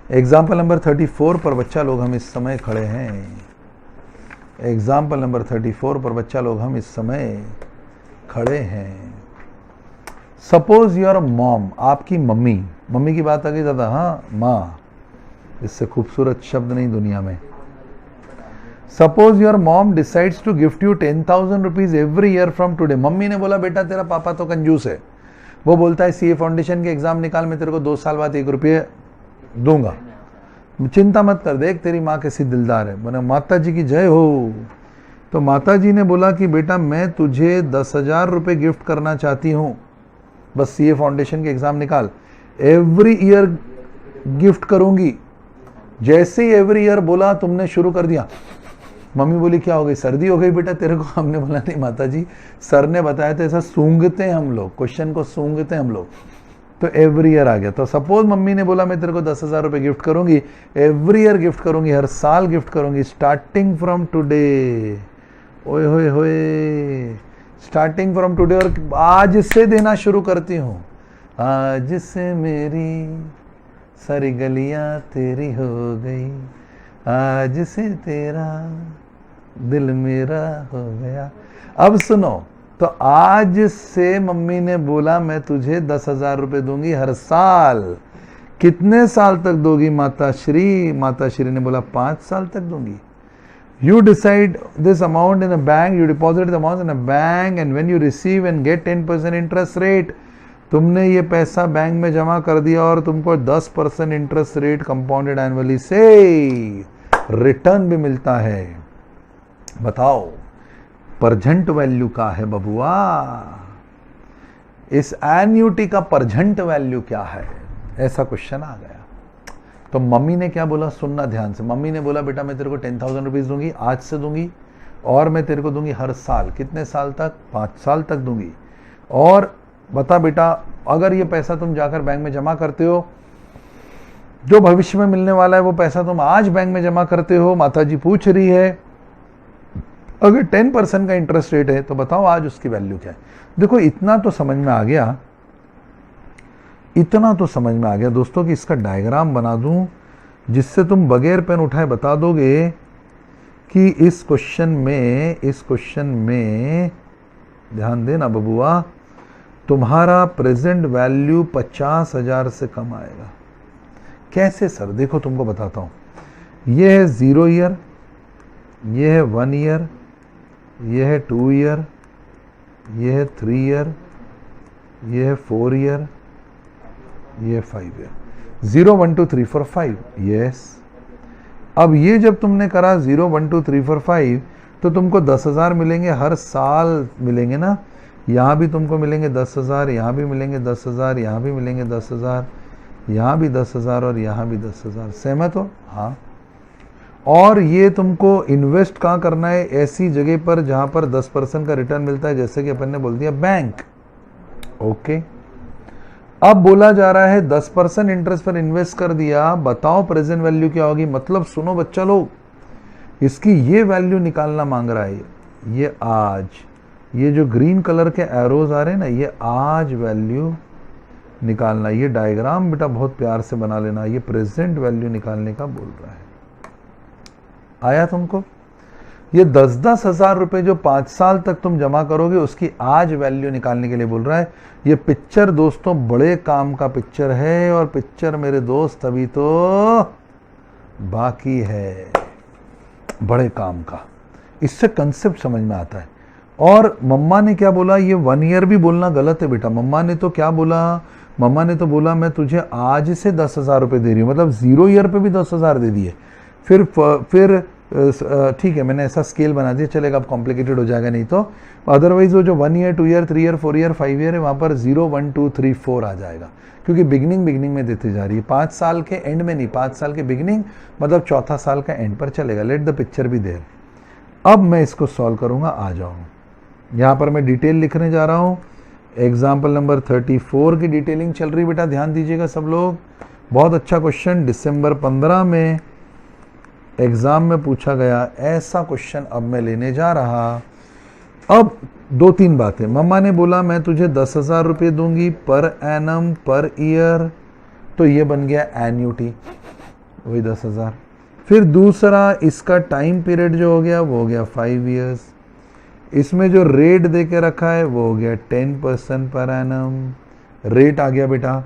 Example number 34 पर बच्चा लोग हम इस समय खड़े हैं। एग्जाम्पल नंबर 34 पर बच्चा लोग हम इस समय खड़े हैं। सपोज योर मॉम, आपकी मम्मी, मम्मी की बात आ गई दादा, हाँ माँ, इससे खूबसूरत शब्द नहीं दुनिया में। Suppose your mom decides to gift you 10,000 rupees every year from today. Mummy ने बोला बेटा तेरा पापा तो कंजूस है, वो बोलता है सीए फाउंडेशन के एग्जाम निकाल, मैं तेरे को 2 साल बाद 1 रुपये दूंगा, चिंता मत कर, देख तेरी माँ कैसी दिलदार है। बोले माता जी की जय हो। तो माता जी ने बोला कि बेटा मैं तुझे 10,000 रुपये गिफ्ट करना चाहती हूँ, बस सीए फाउंडेशन के एग्जाम निकाल, एवरी ईयर गिफ्ट करूंगी। जैसे ही एवरी ईयर बोला तुमने शुरू कर दिया, मम्मी बोली क्या हो गई, सर्दी हो गई बेटा तेरे को? हमने बोला नहीं माता जी, सर ने बताया था ऐसा सूंघते हैं हम लोग, क्वेश्चन को सूंघते हैं हम लोग, तो एवरी ईयर आ गया। तो सपोज मम्मी ने बोला मैं तेरे को 10,000 रुपये गिफ्ट करूंगी, एवरी ईयर गिफ्ट करूंगी, हर साल गिफ्ट करूंगी, स्टार्टिंग फ्रॉम टुडे। ओए होए होए, स्टार्टिंग फ्रॉम टुडे, और आज से देना शुरू करती हूँ। आज से मेरी सारी गलियां तेरी हो गई, आज से तेरा दिल मेरा हो गया। अब सुनो, तो आज से मम्मी ने बोला मैं तुझे 10,000 रुपये दूंगी हर साल। कितने साल तक दोगी माता श्री? माता श्री ने बोला 5 साल तक दूंगी। You decide this amount in a bank, you deposit the amount in a bank, and when you receive and get 10% interest rate, तुमने ये पैसा बैंक में जमा कर दिया और तुमको 10% इंटरेस्ट रेट कंपाउंडेड एनुअली से रिटर्न भी मिलता है। बताओ परजेंट वैल्यू का है बबुआ, इस एन्यूटी का परजेंट वैल्यू क्या है? ऐसा क्वेश्चन आ गया। तो मम्मी ने क्या बोला, सुनना ध्यान से। मम्मी ने बोला बेटा मैं तेरे को 10,000 रुपीज दूंगी, आज से दूंगी, और मैं तेरे को दूंगी हर साल। कितने साल तक? 5 साल तक दूंगी। और बता बेटा, अगर ये पैसा तुम जाकर बैंक में जमा करते हो, जो भविष्य में मिलने वाला है वो पैसा तुम आज बैंक में जमा करते हो, माता जी पूछ रही है, अगर 10% का इंटरेस्ट रेट है तो बताओ आज उसकी वैल्यू क्या है? देखो इतना तो समझ में आ गया, इतना तो समझ में आ गया दोस्तों कि इसका डायग्राम बना दूं जिससे तुम बगैर पेन उठाए बता दोगे कि इस क्वेश्चन में ध्यान देना बबुआ, तुम्हारा प्रेजेंट वैल्यू 50,000 से कम आएगा। कैसे सर? देखो तुमको बताता हूं। ये है 0 ईयर, ये है 1 ईयर, ये है 2 ईयर, ये है 3 ईयर, ये है 4 ईयर, ये 5 ईयर। 0 1 2 3 4 5, यस। अब ये जब तुमने करा 0 1 2 3 4 5, तो तुमको 10,000 मिलेंगे, हर साल मिलेंगे ना। यहाँ भी तुमको मिलेंगे 10,000, यहाँ भी मिलेंगे 10,000, यहाँ भी मिलेंगे 10,000, यहाँ भी 10,000 और यहाँ भी 10,000। सहमत हो? हाँ। और ये तुमको इन्वेस्ट कहाँ करना है? ऐसी जगह पर जहाँ पर 10% का रिटर्न मिलता है, जैसे कि अपन ने बोल दिया बैंक। ओके। अब बोला जा रहा है 10% इंटरेस्ट पर इन्वेस्ट कर दिया, बताओ प्रेजेंट वैल्यू क्या होगी? मतलब सुनो बच्चा लोग, इसकी ये वैल्यू निकालना मांग रहा है। ये आज, ये जो ग्रीन कलर के एरोज आ रहे हैं ना, ये आज वैल्यू निकालना। ये डायग्राम बेटा बहुत प्यार से बना लेना, ये प्रेजेंट वैल्यू निकालने का बोल रहा है। आया तुमको? ये 10-10 हजार रुपए जो 5 साल तक तुम जमा करोगे, उसकी आज वैल्यू निकालने के लिए बोल रहा है। ये पिक्चर दोस्तों बड़े काम का पिक्चर है, और पिक्चर मेरे दोस्त अभी तो बाकी है, बड़े काम का। इससे कंसेप्ट समझ में आता है। और मम्मा ने क्या बोला, ये 1 ईयर भी बोलना गलत है बेटा। मम्मा ने तो क्या बोला? मम्मा ने तो बोला मैं तुझे आज से 10,000 रुपये दे रही हूँ, मतलब 0 ईयर पे भी 10,000 दे दिए। फिर ठीक है, मैंने ऐसा स्केल बना दिया, चलेगा, अब कॉम्प्लिकेटेड हो जाएगा नहीं तो। अदरवाइज वो जो 1 year 2 year 3 year 4 year 5 year है, वहाँ पर 0 1 2 3 4 आ जाएगा, क्योंकि बिगनिंग में देती जा रही है। 5 साल के एंड में नहीं, 5 साल के बिगनिंग, मतलब चौथा साल का एंड पर चलेगा। लेट द पिक्चर भी देयर। अब मैं इसको सॉल्व करूंगा, आ जाऊँ। यहाँ पर मैं डिटेल लिखने जा रहा हूँ। एग्जाम्पल नंबर 34 की डिटेलिंग चल रही बेटा, ध्यान दीजिएगा सब लोग। बहुत अच्छा क्वेश्चन, दिसंबर 15 में एग्जाम में पूछा गया ऐसा क्वेश्चन अब मैं लेने जा रहा। अब 2-3 बातें। मम्मा ने बोला मैं तुझे 10,000 रुपये दूंगी पर एनम पर ईयर, तो ये बन गया एन्यूटी। वही 10,000। फिर दूसरा इसका टाइम पीरियड जो हो गया वो हो गया 5 ईयर्स। इसमें जो रेट दे के रखा है वो हो गया 10% पर एनम, रेट आ गया बेटा।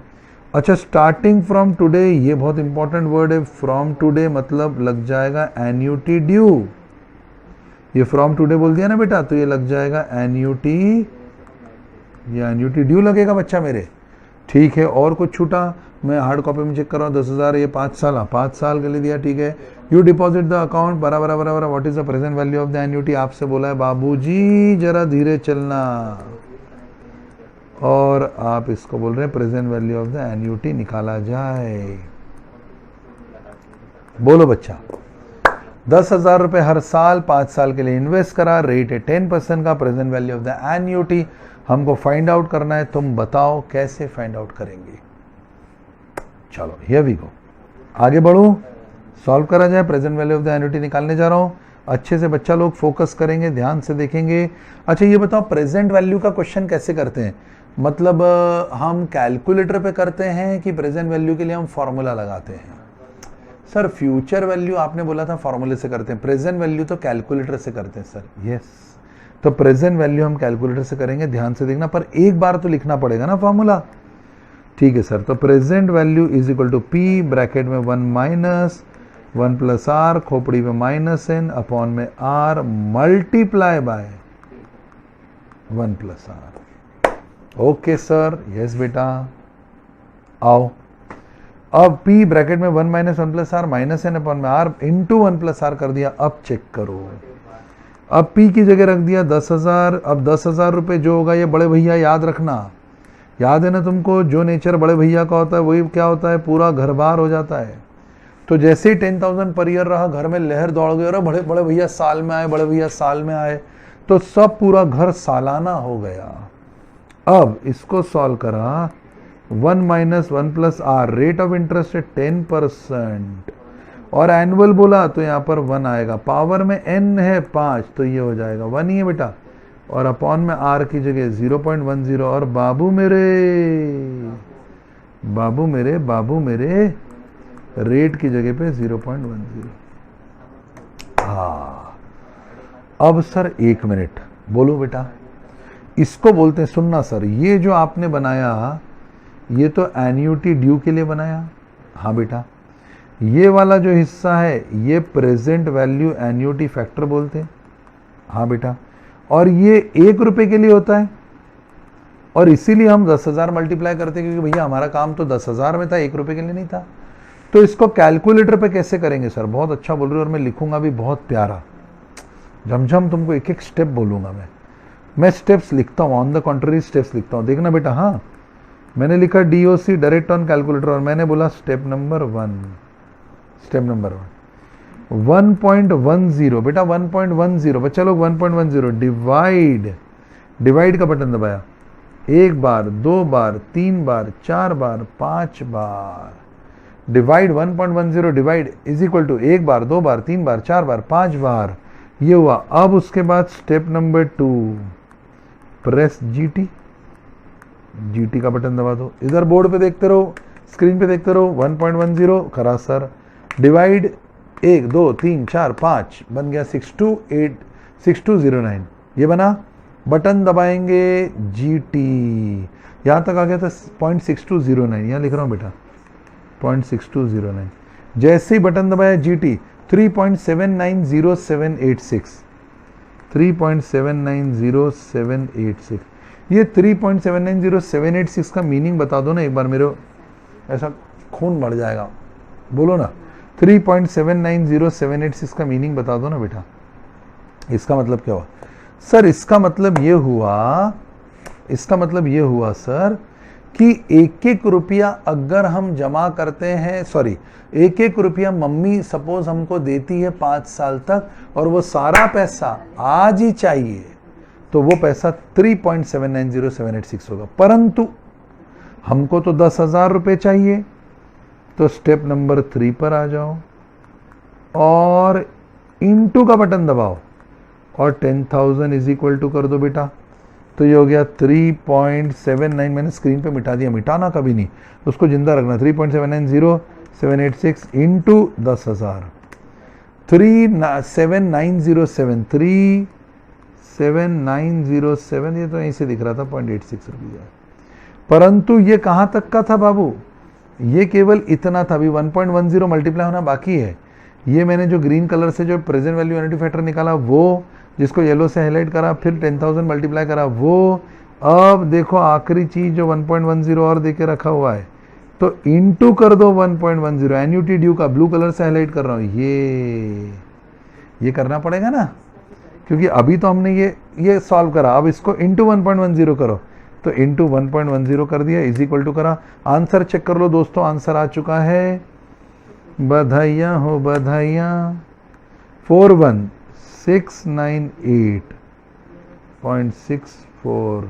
अच्छा, स्टार्टिंग फ्रॉम टुडे, ये बहुत इंपॉर्टेंट वर्ड है, फ्रॉम टुडे मतलब लग जाएगा एन्यूटी ड्यू। ये फ्रॉम टुडे बोल दिया ना बेटा, तो ये लग जाएगा एन्यूटी, ये एन्यूटी ड्यू लगेगा बच्चा मेरे। ठीक है, और कुछ छूटा? मैं हार्ड कॉपी में चेक कर रहा हूँ, 10,000, ये 5 साल के लिए दिया। ठीक है, यू डिपॉजिट द अकाउंट बराबर बराबर, what is the present value of the annuity? आपसे बोला है बाबूजी जरा धीरे चलना, और आप इसको बोल रहे हैं present value of the annuity निकाला जाए। बोलो बच्चा। 10,000 रुपए हर साल 5 साल के लिए इन्वेस्ट करा, रेट है 10% का, present value of the annuity हमको फाइंड आउट करना है। तुम बताओ कैसे फाइंड आउट करेंगे? चलो हियर वी गो, आगे बढ़ो, सॉल्व करा जाए। Present value of the annuity निकालने जा रहा हूं, अच्छे से बच्चा लोग फोकस करेंगे, ध्यान से देखेंगे। अच्छा ये बताओ प्रेजेंट वैल्यू का क्वेश्चन कैसे करते हैं? मतलब हम कैलकुलेटर पे करते हैं कि प्रेजेंट वैल्यू के लिए हम फॉर्मूला लगाते हैं? सर फ्यूचर वैल्यू आपने बोला था फॉर्मूले से करते हैं, प्रेजेंट वैल्यू तो कैलकुलेटर से करते हैं सर। यस, तो प्रेजेंट वैल्यू हम कैलकुलेटर से करेंगे, ध्यान से देखना, पर एक बार तो लिखना पड़ेगा ना फॉर्मूला। ठीक है सर, तो present value is equal to P, bracket में 1 माइनस 1 प्लस आर, खोपड़ी में माइनस एन अपॉन में R, multiply by 1 plus R. Okay sir, yes बेटा, आओ। अब p ब्रैकेट में 1 minus 1 plus R minus N upon में आर इंटू 1 प्लस आर कर दिया। अब चेक करो, अब p की जगह रख दिया 10,000। अब 10,000 रुपए जो होगा ये बड़े भैया याद रखना, याद है ना तुमको, जो नेचर बड़े भैया का होता है वही क्या होता है, पूरा घर बार हो जाता है। तो जैसे ही 10,000 पर ईयर रहा, घर में लहर दौड़ गई, और बड़े बड़े भैया साल में आए, बड़े भैया साल में आए, तो सब पूरा घर सालाना हो गया। अब इसको सॉल्व करा, 1 minus 1 plus R, rate of interest है 10%, और एनुअल बोला तो यहाँ पर 1 आएगा, पावर में n है 5, तो ये हो जाएगा 1 ही है बेटा, और अपॉन में r की जगह 0.10, और बाबू मेरे रेट की जगह पे 0.10। हाँ, अब सर 1 मिनट बोलो बेटा, इसको बोलते हैं, सुनना सर, ये जो आपने बनाया ये तो एन्युटी ड्यू के लिए बनाया। हाँ बेटा, ये वाला जो हिस्सा है ये प्रेजेंट वैल्यू एन्युटी फैक्टर बोलते हैं। हाँ बेटा, और ये 1 रुपए के लिए होता है, और इसीलिए हम 10,000 मल्टीप्लाई करते हैं, क्योंकि भैया हमारा काम तो 10,000 में था, 1 रुपए के लिए नहीं था। तो इसको कैलकुलेटर पे कैसे करेंगे सर? बहुत अच्छा बोल रहे हो, और मैं लिखूंगा भी बहुत प्यारा, झमझम तुमको एक एक स्टेप बोलूंगा मैं स्टेप्स लिखता हूँ, ऑन द कॉन्ट्ररी स्टेप्स लिखता हूँ, देखना बेटा। हाँ, मैंने लिखा DOC डायरेक्ट ऑन कैलकुलेटर, और मैंने बोला स्टेप नंबर 1 1.10 बेटा, 1.10 बच्चा लोग, 1.10 डिवाइड का बटन दबाया, 1 बार 2 बार 3 बार 4 बार 5 बार, divide 1.10 divide is equal to 1 बार 2 बार 3 बार 4 बार 5 बार, ये हुआ। अब उसके बाद स्टेप नंबर 2, प्रेस GT का बटन दबा दो, इधर बोर्ड पे देखते रहो, स्क्रीन पे देखते रहो, 1.10 करा सर, डिवाइड 1 2 3 4 5 बन गया 6209, ये बना, बटन दबाएंगे GT, यहां तक आ गया था 0.6209, यहां लिख रहा हूं बेटा 0.6209। जैसे ही बटन दबाया GT 3.790786, 3.790786, ये 3.790786 का मीनिंग बता दो ना एक बार मेरे, ऐसा खून बढ़ जाएगा, बोलो ना, 3.790786 का मीनिंग बता दो ना बेटा। इसका मतलब क्या हुआ सर? इसका मतलब ये हुआ सर कि 1-1 रुपया अगर हम जमा करते हैं, सॉरी 1-1 रुपया मम्मी सपोज हमको देती है 5 साल तक, और वो सारा पैसा आज ही चाहिए, तो वो पैसा 3.790786 होगा। परंतु हमको तो 10,000 रुपए चाहिए, तो स्टेप नंबर 3 पर आ जाओ और इनटू का बटन दबाओ और 10,000 इज इक्वल टू कर दो बेटा, तो ये हो गया 3.79, मैंने स्क्रीन पे मिटा दिया, मिटाना कभी नहीं, उसको जिंदा रखना, 3.790 786 इंटू 10,000 37907 37907, ये तो यहीं से दिख रहा था 0.86 रुपया, परंतु ये कहां तक का था बाबू, ये केवल इतना था। अभी 1.10 मल्टीप्लाई होना बाकी है। ये मैंने जो ग्रीन कलर से जो प्रेजेंट वैल्यू यूनिटी फैक्टर निकाला वो, जिसको येलो से हाईलाइट करा, फिर 10,000 मल्टीप्लाई करा वो, अब देखो आखिरी चीज जो 1.10 और देके रखा हुआ है, तो इंटू कर दो 1.10। एन्यूटी ड्यू का ब्लू कलर से हाईलाइट कर रहा हूं, ये करना पड़ेगा ना, क्योंकि अभी तो हमने ये सॉल्व करा, अब इसको इंटू 1.10 करो, तो इंटू 1.10 कर दिया, इज इक्वल टू करा। आंसर चेक कर लो दोस्तों, आंसर आ चुका है, बधाइयां हो बधाइयां, 41698.64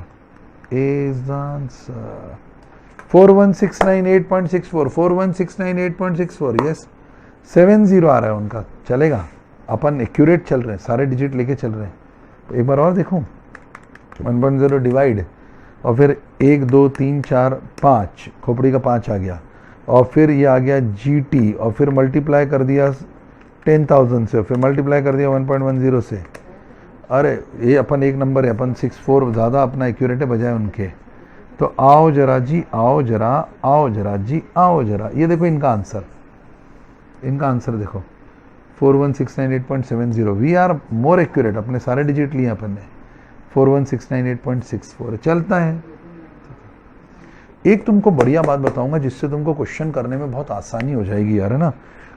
is the answer. 41698.64, 41698.64, यस 70 आ रहा है उनका, चलेगा। अपन एक्यूरेट चल रहे हैं, सारे डिजिट लेके चल रहे हैं। तो एक बार और देखूं, 1.0 डिवाइड, और फिर 1 2 3 4 5, खोपड़ी का 5 आ गया, और फिर ये आ गया GT, और फिर मल्टीप्लाई कर दिया 10,000 से, फिर मल्टीप्लाई कर दिया 1.10 से। अरे ये अपन एक नंबर है, अपन 64 ज़्यादा अपना एक्यूरेट है बजाय उनके। तो आओ जरा जी, आओ जरा, आओ जरा जी, आओ जरा, ये देखो इनका आंसर देखो 41698.70, वी आर मोर एक्यूरेट, अपने सारे डिजिट लिए अपन ने, 41698.64 चलता है। एक तुमको बढ़िया बात बताऊंगा जिससे तुमको क्वेश्चन करने में बहुत आसानी हो जाएगी यार, है ना।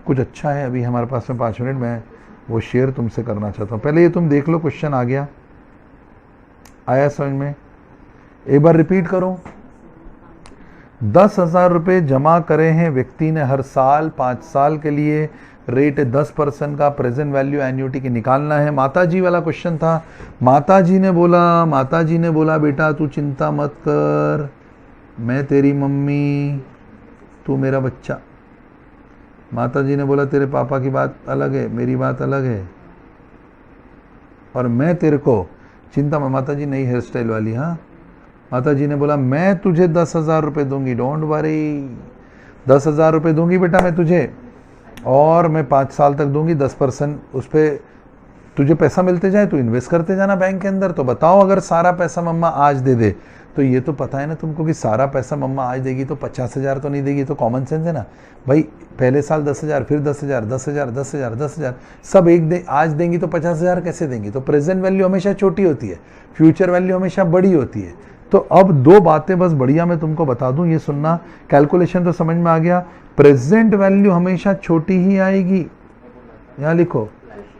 कुछ अच्छा है, अभी हमारे पास में 5 मिनट में वो शेयर तुमसे करना चाहता हूँ। पहले ये तुम देख लो, क्वेश्चन आ गया, आया समझ में, एक बार रिपीट करो। 10,000 रुपये जमा करे हैं व्यक्ति ने हर साल 5 साल के लिए, रेट 10% का, प्रेजेंट वैल्यू एन्युटी की निकालना है। माताजी वाला क्वेश्चन था। माताजी ने बोला बेटा तू चिंता मत कर, मैं तेरी मम्मी, तू मेरा बच्चा। माताजी ने बोला तेरे पापा की बात अलग है, मेरी बात अलग है, और मैं तेरे को चिंता में, माताजी नई हेयर स्टाइल वाली, हाँ। माताजी ने बोला मैं तुझे 10,000 रुपये दूंगी, डोंट वरी, 10,000 रुपये दूंगी बेटा मैं तुझे, और मैं 5 साल तक दूंगी, 10% उस पर तुझे पैसा मिलते जाए, तू इन्वेस्ट करते जाना बैंक के अंदर। तो बताओ अगर सारा पैसा मम्मा आज दे दे, तो ये तो पता है ना तुमको कि सारा पैसा मम्मा आज देगी तो 50,000 तो नहीं देगी, तो कॉमन सेंस है ना भाई। पहले साल 10,000, फिर 10,000, 10,000, 10,000, 10,000, सब आज देंगी तो 50,000 कैसे देंगी। तो प्रेजेंट वैल्यू हमेशा छोटी होती है, फ्यूचर वैल्यू हमेशा बड़ी होती है। तो अब 2 बातें बस बढ़िया मैं तुमको बता दूं, ये सुनना, कैलकुलेशन तो समझ में आ गया। प्रेजेंट वैल्यू हमेशा छोटी ही आएगी, यहां लिखो,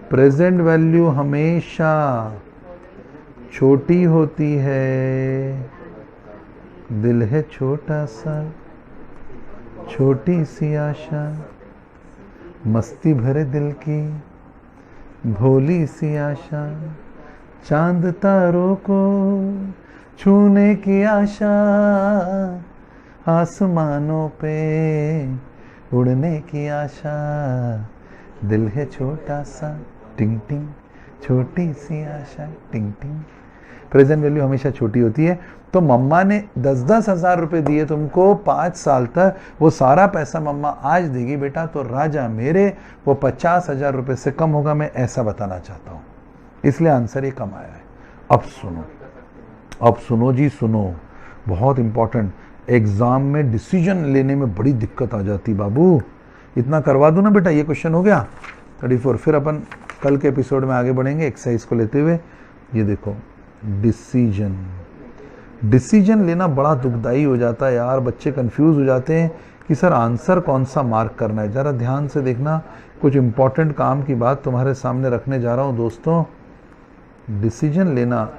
प्रेजेंट वैल्यू हमेशा छोटी होती है, दिल है छोटा सा, छोटी सी आशा, मस्ती भरे दिल की भोली सी आशा, चांद तारों को छूने की आशा, आसमानों पे उड़ने की आशा, दिल है छोटा सा, टिंग टिंग, छोटी सी आशा, टिंग टिंग। प्रेजेंट वैल्यू हमेशा छोटी होती है। तो मम्मा ने 10-10 हजार रुपए दिए तुमको 5 साल तक, वो सारा पैसा मम्मा आज देगी बेटा, तो राजा मेरे वो 50,000 रुपए से कम होगा, मैं ऐसा बताना चाहता हूं, इसलिए आंसर ये कम आया है। अब सुनो जी, सुनो, बहुत इंपॉर्टेंट, एग्जाम में डिसीजन लेने में बड़ी दिक्कत आ जाती बाबू। इतना करवा दो ना बेटा, ये क्वेश्चन हो गया 34। फिर अपन कल के एपिसोड में आगे बढ़ेंगे एक्सरसाइज को लेते हुए। ये देखो, डिसीजन लेना बड़ा दुखदाई हो जाता है यार, बच्चे कंफ्यूज हो जाते हैं कि सर आंसर कौन सा मार्क करना है। जरा ध्यान से देखना, कुछ इंपॉर्टेंट काम की बात तुम्हारे सामने रखने जा रहा हूं दोस्तों। डिसीजन लेना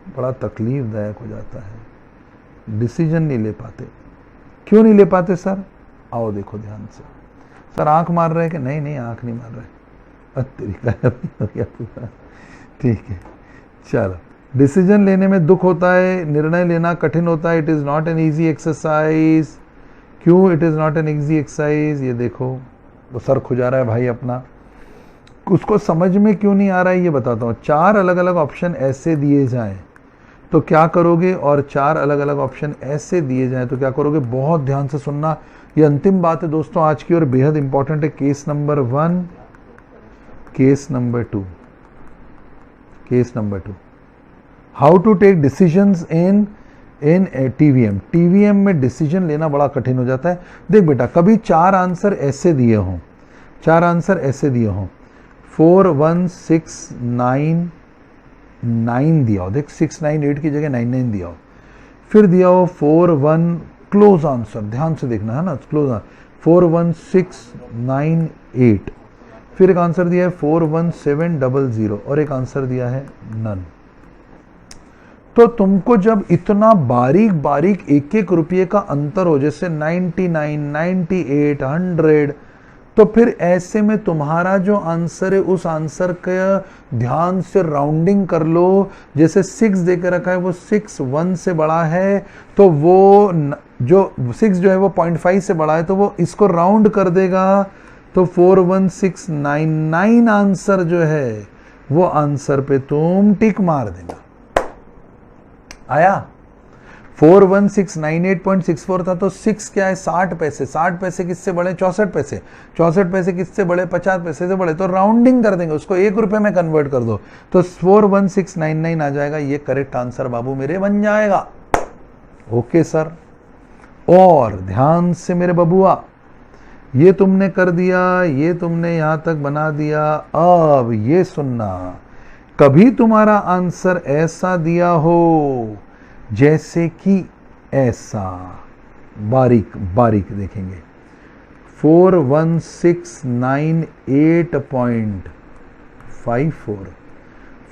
बड़ा तकलीफदायक हो जाता है, डिसीजन नहीं ले पाते। क्यों नहीं ले पाते सर? आओ देखो ध्यान से। सर आंख मार रहे हैं कि नहीं आंख नहीं मार रहे, ठीक है चलो। डिसीजन लेने में दुख होता है, निर्णय लेना कठिन होता है। It is not an easy exercise. क्यों it is not an easy exercise? ये देखो वो सर खुजा रहा है भाई अपना, उसको समझ में क्यों नहीं आ रहा है ये बताता हूँ। 4 अलग अलग ऑप्शन ऐसे दिए जाएं तो क्या करोगे, और 4 अलग अलग ऑप्शन ऐसे दिए जाएं तो क्या करोगे, बहुत ध्यान से सुनना। ये अंतिम बात है दोस्तों आज की और बेहद इंपॉर्टेंट है। Case number 1, case number 2, case number 2, how to take decisions in TVM. TVM में डिसीजन लेना बड़ा कठिन हो जाता है। देख बेटा, कभी 4 आंसर ऐसे दिए हों, 4 आंसर ऐसे दिए हों, 4 1 6 9 9 दिया हो, देख 6 9 8 की जगह 9 9 दिया हो, फिर दिया हो 4 1 क्लोज आंसर, ध्यान से देखना है ना, क्लोज 4 1 6 9 8, फिर एक आंसर दिया है 4 1 7 0 0 और एक आंसर दिया है नन। तो तुमको जब इतना बारीक बारीक एक एक रुपये का अंतर हो, जैसे 99 98 100, तो फिर ऐसे में तुम्हारा जो आंसर है उस आंसर का ध्यान से राउंडिंग कर लो। जैसे 6 देकर रखा है वो 6 1 से बड़ा है, तो वो जो 6 जो है वो 0.5 से बड़ा है, तो वो इसको राउंड कर देगा। तो 41699 आंसर जो है वो आंसर पे तुम टिक मार देना। आया 41698.64 था, तो 6 क्या है 60 पैसे, 60 पैसे किससे बड़े 64 पैसे, 64 पैसे किससे बड़े 50 पैसे से बड़े, तो राउंडिंग कर देंगे उसको 1 रुपए में कन्वर्ट कर दो, तो 41699 आ जाएगा। ये करेक्ट आंसर बाबू मेरे बन जाएगा। ओके सर, और ध्यान से मेरे बबुआ, ये तुमने कर दिया, ये तुमने यहां तक बना दिया। अब ये सुनना, कभी तुम्हारा आंसर ऐसा दिया हो जैसे कि ऐसा, बारीक बारीक देखेंगे 41698.54,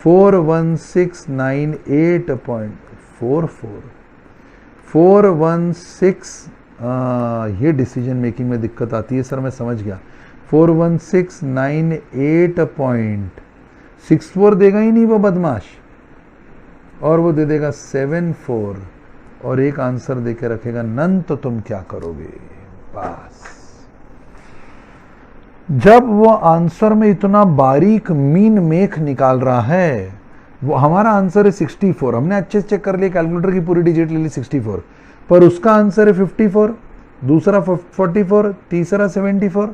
41698.44, 416 ये डिसीजन मेकिंग में दिक्कत आती है सर, मैं समझ गया। 41698.64 देगा ही नहीं वो बदमाश, और वो दे देगा 74 और एक आंसर देके रखेगा नन। तो तुम क्या करोगे, बस जब वो आंसर में इतना बारीक मीन मेख निकाल रहा है, वो हमारा आंसर है 64, हमने अच्छे से चेक कर लिया, कैलकुलेटर की पूरी डिजिट ले ली 64, पर उसका आंसर है 54, दूसरा 44, तीसरा 74,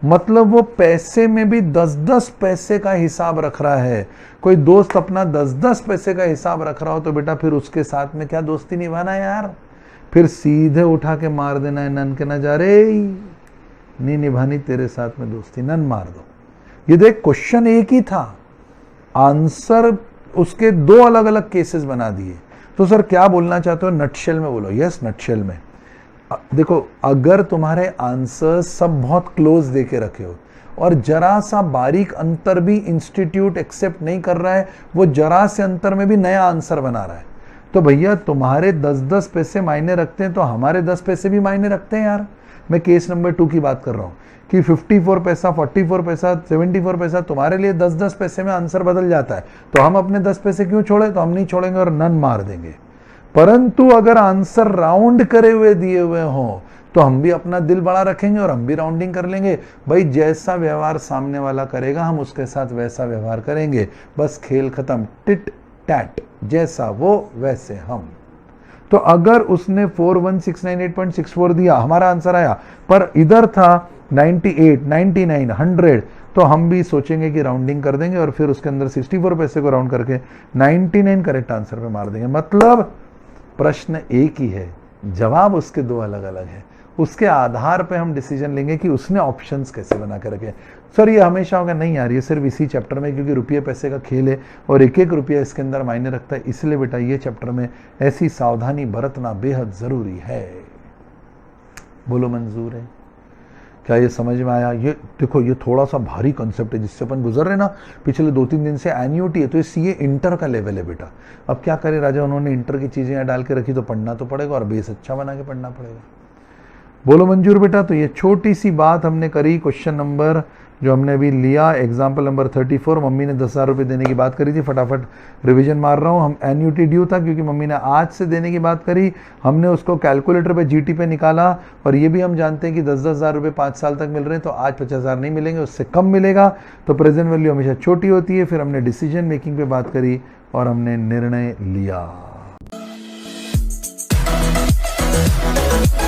मतलब वो पैसे में भी 10-10 पैसे का हिसाब रख रहा है। कोई दोस्त अपना 10-10 पैसे का हिसाब रख रहा हो तो बेटा फिर उसके साथ में क्या दोस्ती निभाना है यार, फिर सीधे उठा के मार देना है नन के नजारे, नहीं निभानी तेरे साथ में दोस्ती, नन मार दो। ये देख क्वेश्चन एक ही था, आंसर उसके 2 अलग अलग केसेस बना दिए। तो सर क्या बोलना चाहते हो, नटशेल में बोलो। यस, नटशेल में देखो, अगर तुम्हारे आंसर सब बहुत क्लोज देके रखे हो और जरा सा बारीक अंतर भी इंस्टीट्यूट एक्सेप्ट नहीं कर रहा है, वो जरा से अंतर में भी नया आंसर बना रहा है, तो भैया तुम्हारे 10-10 पैसे मायने रखते हैं तो हमारे 10 पैसे भी मायने रखते हैं यार। मैं केस नंबर 2 की बात कर रहा हूं कि 54 पैसा, 44 पैसा, 74 पैसा तुम्हारे लिए 10-10 पैसे में आंसर बदल जाता है, तो हम अपने 10 पैसे क्यों छोड़े, तो हम नहीं छोड़ेंगे और नन मार देंगे। परंतु अगर आंसर राउंड करे हुए दिए हुए हों तो हम भी अपना दिल बड़ा रखेंगे और हम भी राउंडिंग कर लेंगे। भाई जैसा व्यवहार सामने वाला करेगा हम उसके साथ वैसा व्यवहार करेंगे, बस खेल खत्म, टिट टैट, जैसा वो वैसे हम। तो अगर उसने 41698.64 दिया, हमारा आंसर आया, पर इधर था 98 99 100, तो हम भी सोचेंगे कि राउंडिंग कर देंगे और फिर उसके अंदर 64 पैसे को राउंड करके 99 करेक्ट आंसर पे मार देंगे। मतलब प्रश्न एक ही है, जवाब उसके 2 अलग अलग है, उसके आधार पे हम डिसीजन लेंगे कि उसने ऑप्शंस कैसे बना के रखे। सर ये हमेशा होगा, नहीं यार, ये सिर्फ इसी चैप्टर में, क्योंकि रुपये पैसे का खेल है और एक एक रुपया इसके अंदर मायने रखता है, इसलिए बेटा ये चैप्टर में ऐसी सावधानी बरतना बेहद जरूरी है। बोलो मंजूर है? क्या ये समझ में आया? ये देखो, ये थोड़ा सा भारी कंसेप्ट है जिससे अपन गुजर रहे ना पिछले 2-3 दिन से। एन्युटी है तो ये सीए इंटर का लेवल है बेटा। अब क्या करे राजा, उन्होंने इंटर की चीजें डाल के रखी तो पढ़ना तो पड़ेगा और बेस अच्छा बना के पढ़ना पड़ेगा। बोलो मंजूर बेटा? तो ये छोटी सी बात हमने करी, क्वेश्चन नंबर जो हमने अभी लिया, एग्जाम्पल नंबर 34। मम्मी ने 10,000 रुपये देने की बात करी थी, फटाफट रिवीजन मार रहा हूँ। हम एन्युटी ड्यू था क्योंकि मम्मी ने आज से देने की बात करी, हमने उसको कैलकुलेटर पे जीटी पे निकाला, और ये भी हम जानते हैं कि 10,000 रुपये 5 साल तक मिल रहे हैं, तो आज 50,000 नहीं मिलेंगे, उससे कम मिलेगा, तो प्रेजेंट वैल्यू हमेशा छोटी होती है। फिर हमने डिसीजन मेकिंग पे बात करी और हमने निर्णय लिया। हैं।